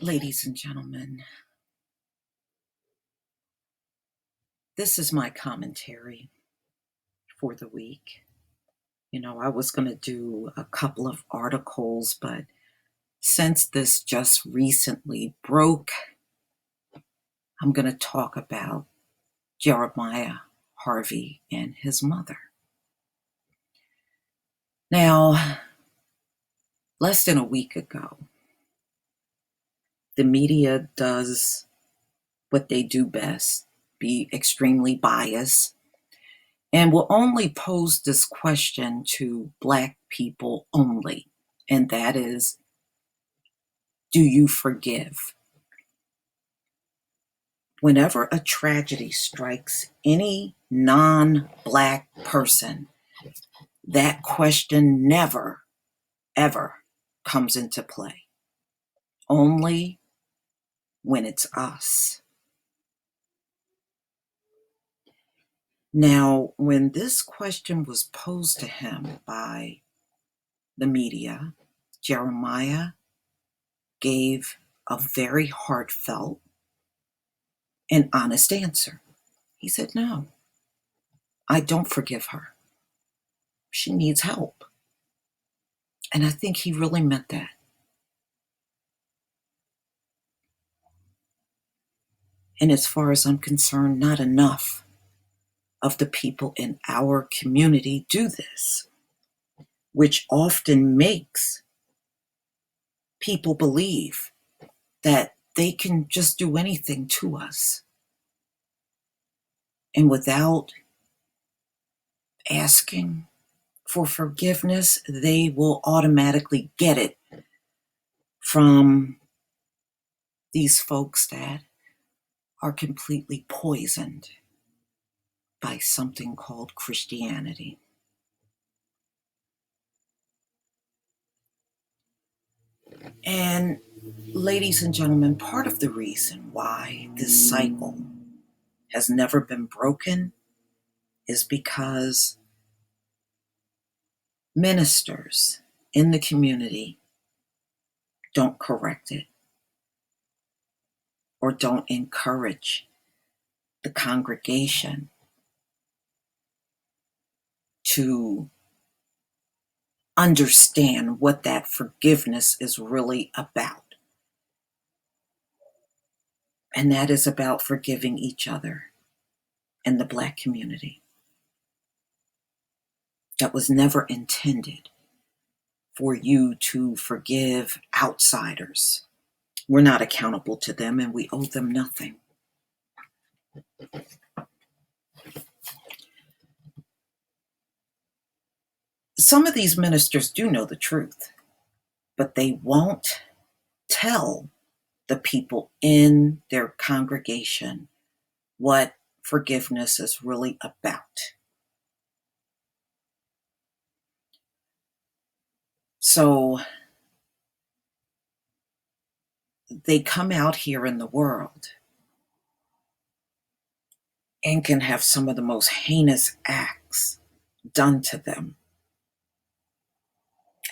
Ladies and gentlemen, this is my commentary for the week. I was going to do a couple of articles, but since this just recently broke, I'm going to talk about Jeremiah Harvey and his mother. Now, less than a week ago, the media does what they do best, be extremely biased, and will only pose this question to Black people only, and that is, do you forgive? Whenever a tragedy strikes any non-Black person, that question never, ever comes into play. Only when it's us. Now, when this question was posed to him by the media, Jeremiah gave a very heartfelt and honest answer. He said, "No, I don't forgive her. She needs help." And I think he really meant that. And as far as I'm concerned, not enough of the people in our community do this, which often makes people believe that they can just do anything to us. And without asking for forgiveness, they will automatically get it from these folks that are completely poisoned by something called Christianity. And ladies and gentlemen, part of the reason why this cycle has never been broken is because ministers in the community don't correct it or don't encourage the congregation to understand what that forgiveness is really about. And that is about forgiving each other in the Black community. That was never intended for you to forgive outsiders. We're not accountable to them and we owe them nothing. Some of these ministers do know the truth, but they won't tell the people in their congregation what forgiveness is really about. So they come out here in the world and can have some of the most heinous acts done to them.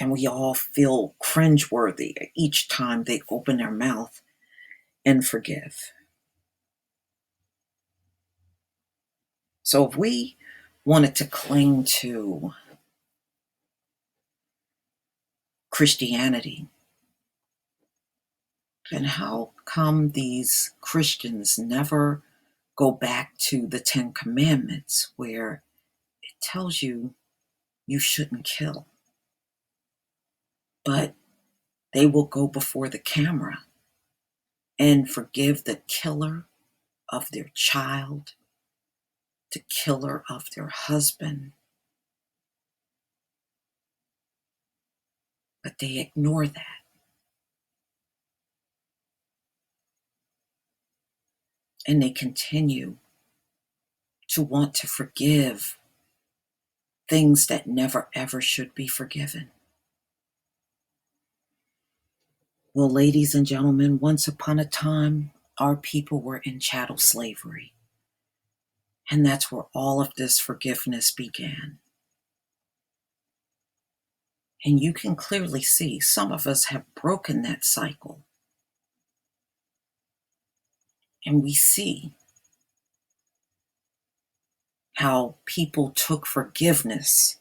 And we all feel cringeworthy each time they open their mouth and forgive. So if we wanted to cling to Christianity, then how come these Christians never go back to the 10 Commandments where it tells you you shouldn't kill? But they will go before the camera and forgive the killer of their child, the killer of their husband. But they ignore that. And they continue to want to forgive things that never ever should be forgiven. Well, ladies and gentlemen, once upon a time, our people were in chattel slavery. And that's where all of this forgiveness began. And you can clearly see some of us have broken that cycle. And we see how people took forgiveness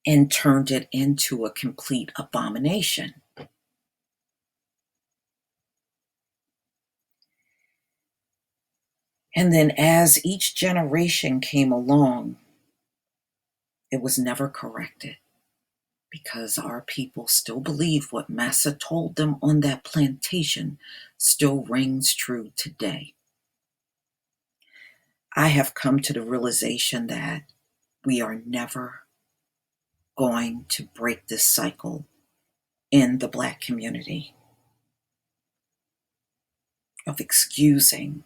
and turned it into a complete abomination. And then as each generation came along, it was never corrected because our people still believe what Massa told them on that plantation still rings true today. I have come to the realization that we are never going to break this cycle in the Black community of excusing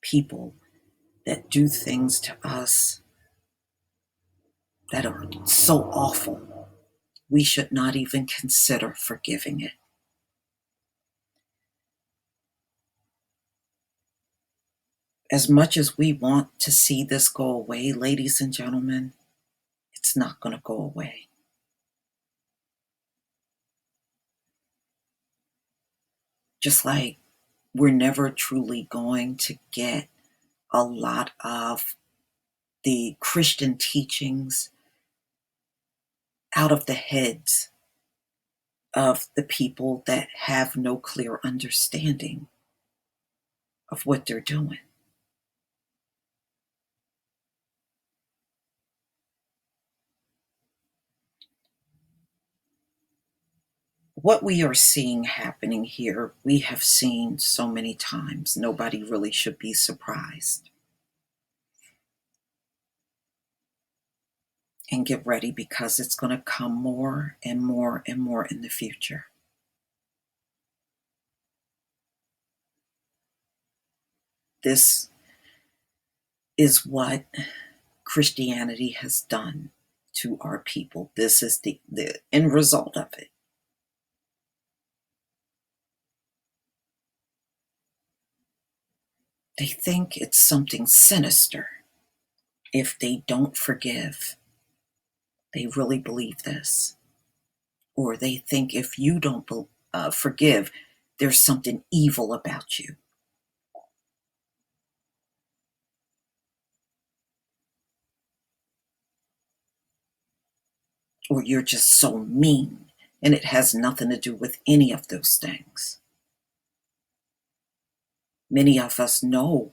people that do things to us that are so awful. We should not even consider forgiving it. As much as we want to see this go away, ladies and gentlemen, it's not going to go away. Just like we're never truly going to get a lot of the Christian teachings out of the heads of the people that have no clear understanding of what they're doing. What we are seeing happening here, we have seen so many times. Nobody really should be surprised. And get ready because it's going to come more and more and more in the future. This is what Christianity has done to our people. This is the end result of it. They think it's something sinister if they don't forgive. They really believe this. Or they think if you don't forgive, there's something evil about you. Or you're just so mean. And it has nothing to do with any of those things. Many of us know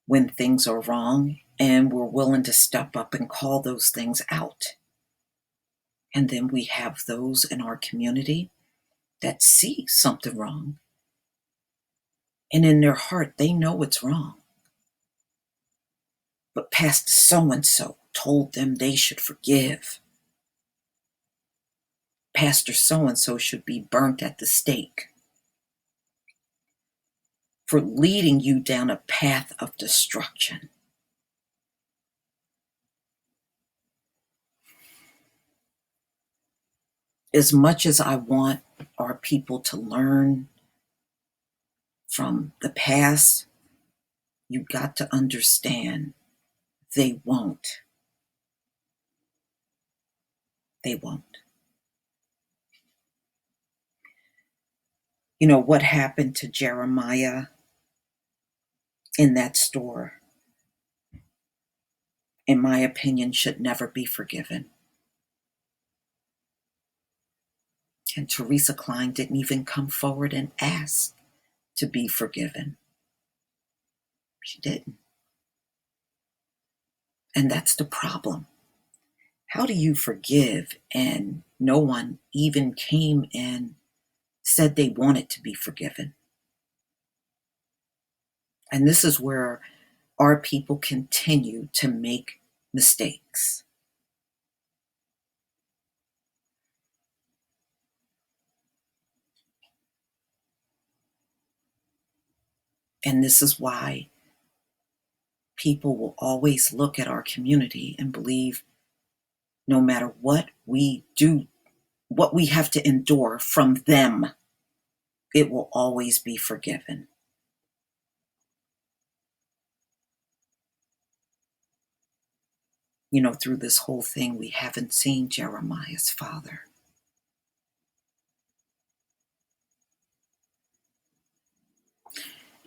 when things are wrong and we're willing to step up and call those things out. And then we have those in our community that see something wrong. And in their heart, they know it's wrong. But Pastor so-and-so told them they should forgive. Pastor so-and-so should be burnt at the stake for leading you down a path of destruction. As much as I want our people to learn from the past, you got to understand they won't. They won't. You know what happened to Jeremiah in that store, in my opinion, should never be forgiven. And Teresa Klein didn't even come forward and ask to be forgiven. She didn't. And that's the problem. How do you forgive and no one even came and said they wanted to be forgiven? And this is where our people continue to make mistakes. And this is why people will always look at our community and believe no matter what we do, what we have to endure from them, it will always be forgiven. You know, through this whole thing, we haven't seen Jeremiah's father.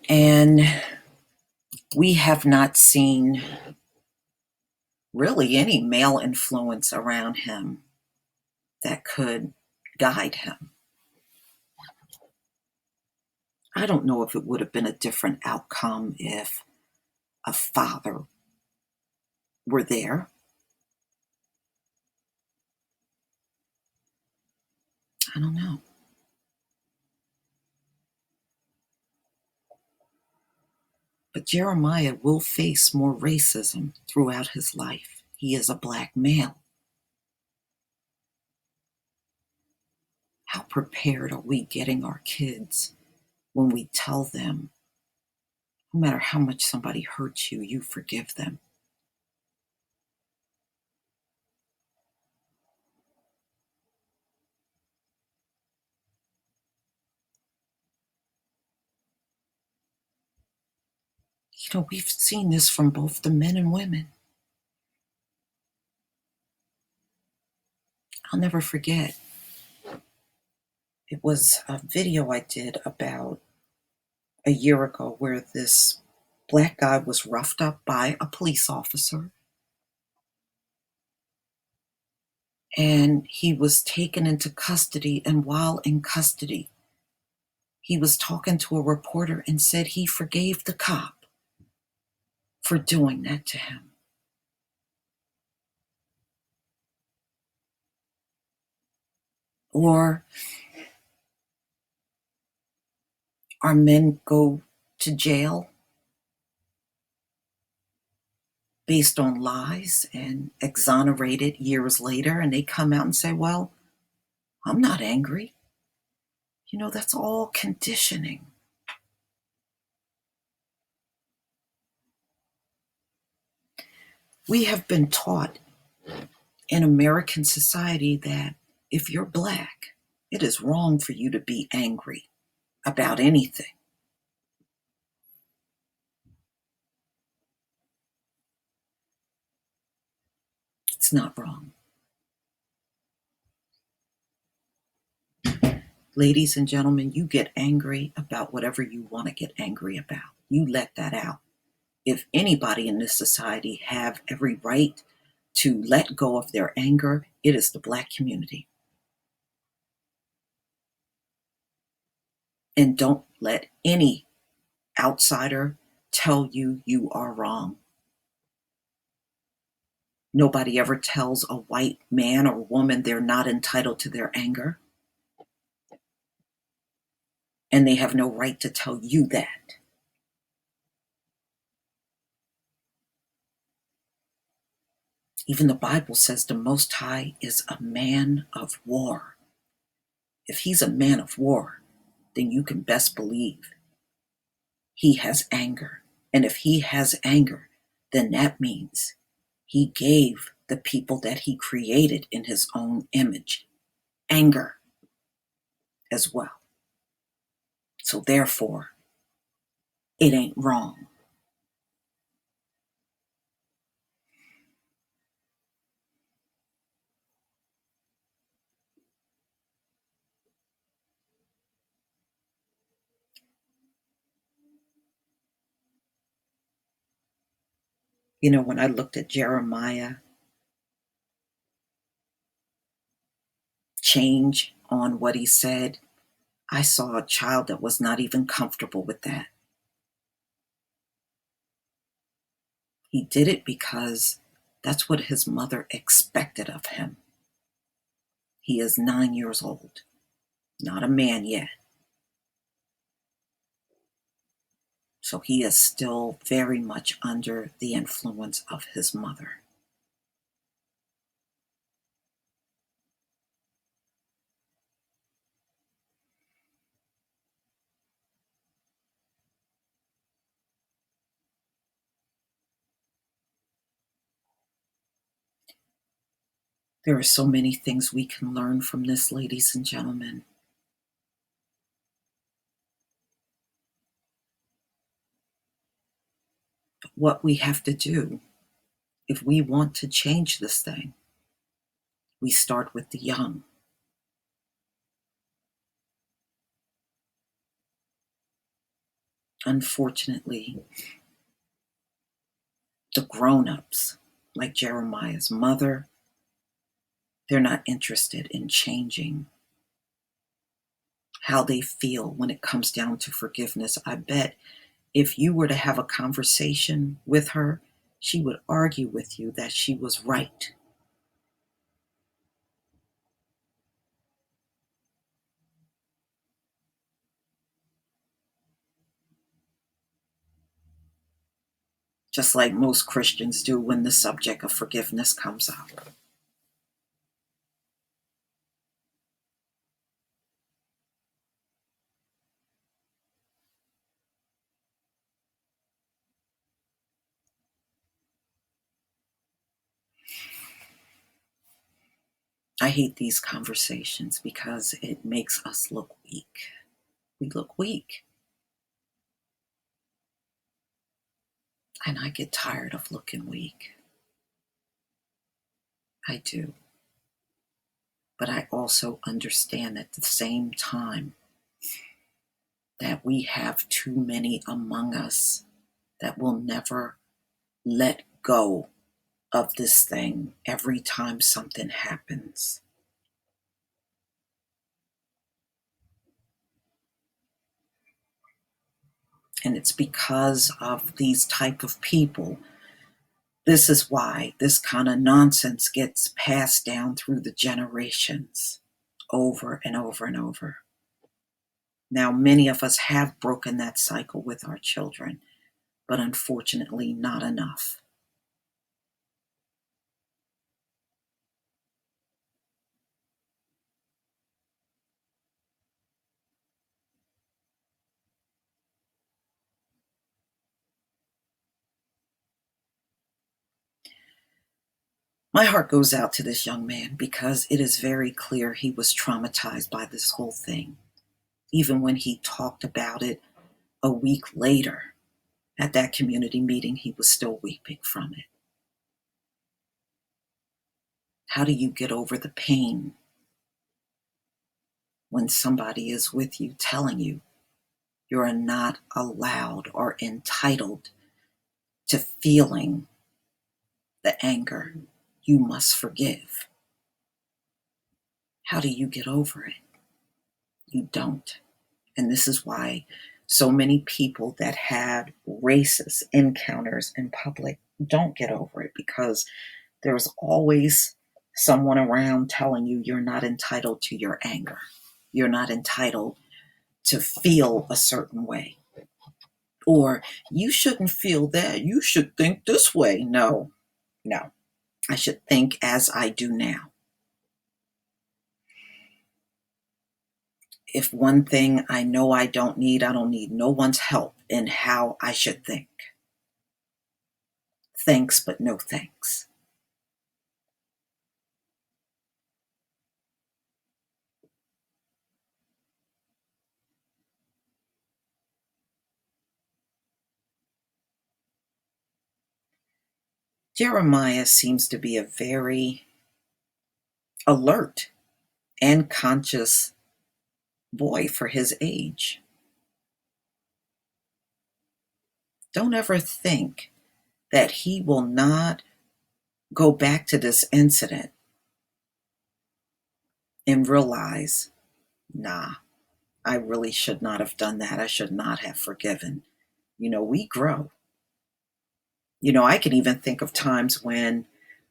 And we have not seen really any male influence around him that could guide him. I don't know if it would have been a different outcome if a father were there. I don't know. But Jeremiah will face more racism throughout his life. He is a black male. How prepared are we getting our kids when we tell them, no matter how much somebody hurts you, you forgive them? We've seen this from both the men and women. I'll never forget. It was a video I did about a year ago where this black guy was roughed up by a police officer, and he was taken into custody. And while in custody, he was talking to a reporter and said he forgave the cop for doing that to him. Or our men go to jail based on lies and exonerated years later, and they come out and say, well, I'm not angry. That's all conditioning. We have been taught in American society that if you're black, it is wrong for you to be angry about anything. It's not wrong. Ladies and gentlemen, you get angry about whatever you want to get angry about. You let that out. If anybody in this society have every right to let go of their anger, it is the black community. And don't let any outsider tell you you are wrong. Nobody ever tells a white man or woman they're not entitled to their anger. And they have no right to tell you that. Even the Bible says the Most High is a man of war. If he's a man of war, then you can best believe he has anger. And if he has anger, then that means he gave the people that he created in his own image anger as well. So therefore, it ain't wrong. When I looked at Jeremiah change on what he said, I saw a child that was not even comfortable with that. He did it because that's what his mother expected of him. He is 9 years old, not a man yet. So he is still very much under the influence of his mother. There are so many things we can learn from this, ladies and gentlemen. But what we have to do, if we want to change this thing, we start with the young. Unfortunately, the grown-ups, like Jeremiah's mother, they're not interested in changing how they feel when it comes down to forgiveness. I bet if you were to have a conversation with her, she would argue with you that she was right. Just like most Christians do when the subject of forgiveness comes up. I hate these conversations because it makes us look weak. We look weak. And I get tired of looking weak. I do. But I also understand at the same time that we have too many among us that will never let go of this thing every time something happens. And it's because of these type of people. This is why this kind of nonsense gets passed down through the generations over and over and over. Now, many of us have broken that cycle with our children, but unfortunately, not enough. My heart goes out to this young man because it is very clear he was traumatized by this whole thing. Even when he talked about it a week later at that community meeting, he was still weeping from it. How do you get over the pain when somebody is with you telling you you're not allowed or entitled to feeling the anger? You must forgive. How do you get over it? You don't. And this is why so many people that had racist encounters in public don't get over it, because there's always someone around telling you you're not entitled to your anger. You're not entitled to feel a certain way. Or you shouldn't feel that. You should think this way. No, no. I should think as I do now. If one thing I know I don't need no one's help in how I should think. Thanks, but no thanks. Jeremiah seems to be a very alert and conscious boy for his age. Don't ever think that he will not go back to this incident and realize, nah, I really should not have done that. I should not have forgiven. We grow. I can even think of times when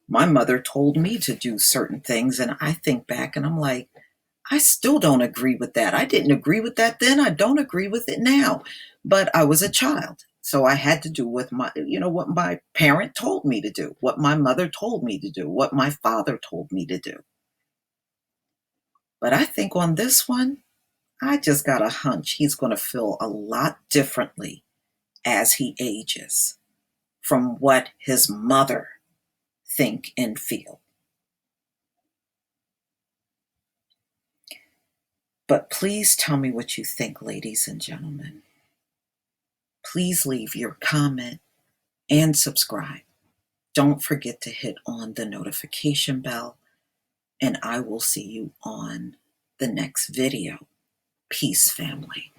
my mother told me to do certain things, and I think back and I'm like, I still don't agree with that. I didn't agree with that then. I don't agree with it now. But I was a child. So I had to do what my parent told me to do, what my mother told me to do, what my father told me to do. But I think on this one, I just got a hunch he's going to feel a lot differently as he ages from what his mother think and feel. But please tell me what you think, ladies and gentlemen. Please leave your comment and subscribe. Don't forget to hit on the notification bell, and I will see you on the next video. Peace, family.